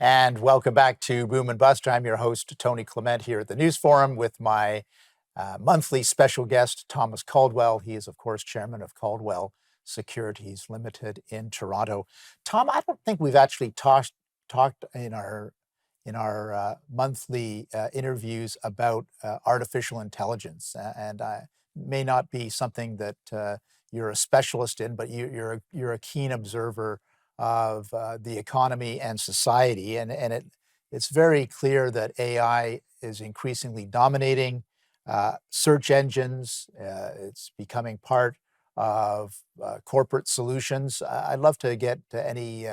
And welcome back to Boom and Bust. I'm your host, Tony Clement, here at the News Forum with my monthly special guest, Thomas Caldwell. He is, of course, chairman of Caldwell Securities Ltd in Toronto. Tom, I don't think we've actually talked in our monthly interviews about artificial intelligence, and may not be something that you're a specialist in, but you're a keen observer of the economy and society, and it's very clear that AI is increasingly dominating search engines. It's becoming part of corporate solutions. I'd love to get any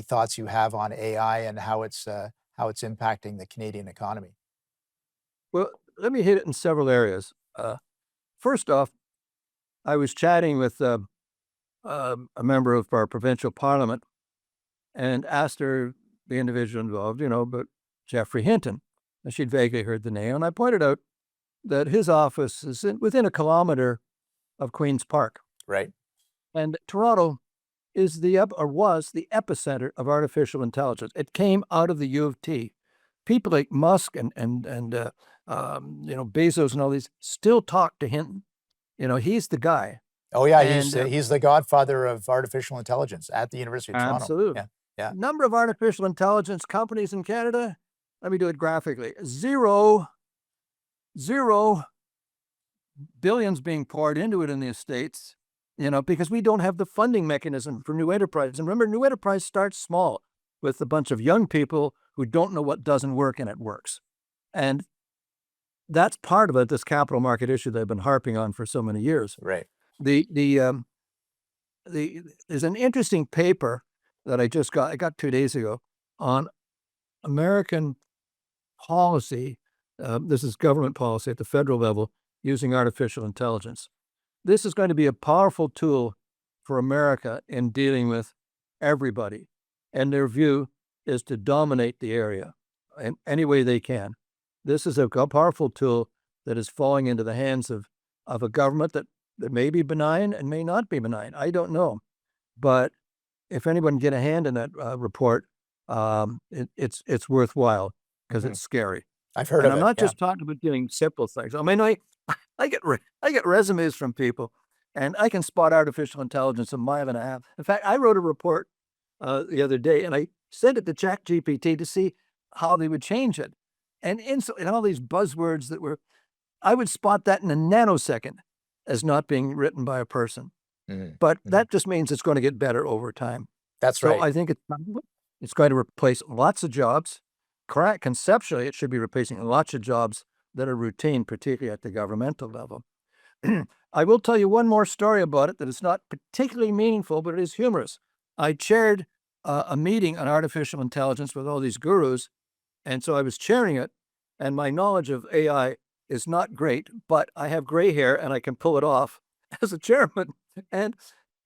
thoughts you have on AI and how it's impacting the Canadian economy. Well, let me hit it in several areas. First off, I was chatting with a member of our provincial parliament and asked her, the individual involved, but Jeffrey Hinton. And she'd vaguely heard the name. And I pointed out that his office is within a kilometer of Queen's Park. Right. And Toronto is was the epicenter of artificial intelligence. It came out of the U of T. People like Musk and Bezos and all these still talk to Hinton. He's the guy. Oh yeah, he's the godfather of artificial intelligence at the University of Toronto. Absolutely. Yeah. Number of artificial intelligence companies in Canada. Let me do it graphically. Zero billions being poured into it in the States, because we don't have the funding mechanism for new enterprise. And remember, new enterprise starts small with a bunch of young people who don't know what doesn't work and it works. And that's part of it, this capital market issue that I've been harping on for so many years. Right. There's an interesting paper that I got 2 days ago on American policy. This is government policy at the federal level using artificial intelligence. This is going to be a powerful tool for America in dealing with everybody. And their view is to dominate the area in any way they can. This is a powerful tool that is falling into the hands of a government that may be benign and may not be benign. I don't know. But if anyone can get a hand in that report, it's worthwhile because it's scary. I've heard of it. I'm not just talking about doing simple things. I mean, I get resumes from people, and I can spot artificial intelligence a mile and a half. In fact, I wrote a report the other day, and I sent it to ChatGPT to see how they would change it. And all these buzzwords I would spot that in a nanosecond as not being written by a person. But that just means it's going to get better over time. That's right. So I think it's going to replace lots of jobs. Correct. Conceptually, it should be replacing lots of jobs that are routine, particularly at the governmental level. I will tell you one more story about it that is not particularly meaningful, but it is humorous. I chaired a meeting on artificial intelligence with all these gurus, and so I was chairing it, and my knowledge of AI is not great, but I have gray hair and I can pull it off as a chairman. And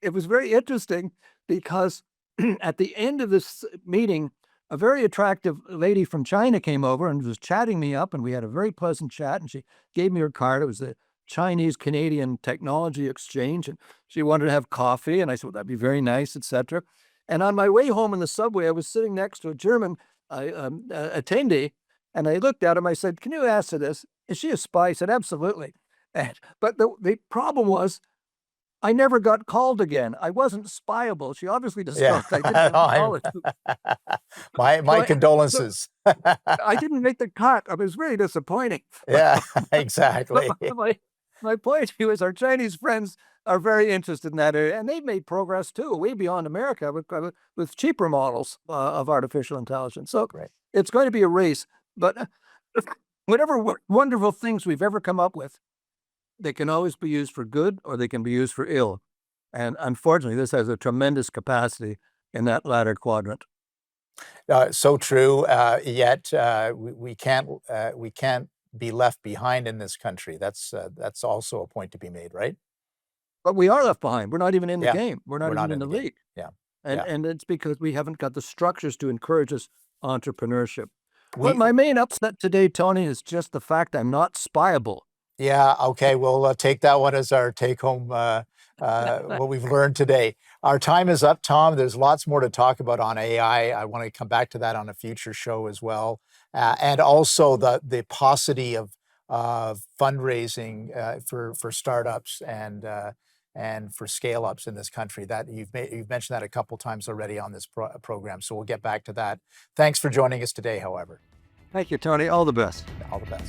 it was very interesting because at the end of this meeting, a very attractive lady from China came over and was chatting me up, and we had a very pleasant chat, and she gave me her card. It was the Chinese-Canadian Technology Exchange, and she wanted to have coffee, and I said, well, that'd be very nice, etc. And on my way home in the subway, I was sitting next to a German attendee, and I looked at him, I said, can you answer this? Is she a spy? He said, absolutely. But the problem was, I never got called again. I wasn't spyable. She obviously discovered I didn't have college. My condolences. I didn't make the cut. I was really disappointing. Yeah, exactly. My point to you is our Chinese friends are very interested in that area, and they've made progress too, way beyond America with cheaper models of artificial intelligence. So It's going to be a race, but whatever wonderful things we've ever come up with, they can always be used for good or they can be used for ill. And unfortunately, this has a tremendous capacity in that latter quadrant. So true. Yet we can't be left behind in this country. That's also a point to be made, right? But we are left behind. We're not even in the game. We're not even in the league. Yeah. And it's because we haven't got the structures to encourage this entrepreneurship. But my main upset today, Tony, is just the fact I'm not spyable. Yeah, okay, we'll take that one as our take-home, what we've learned today. Our time is up, Tom. There's lots more to talk about on AI. I want to come back to that on a future show as well, and also the paucity of fundraising for startups and for scale ups in this country. That you've mentioned that a couple times already on this program. So we'll get back to that. Thanks for joining us today. However, Thank you, Tony. All the best. all the best.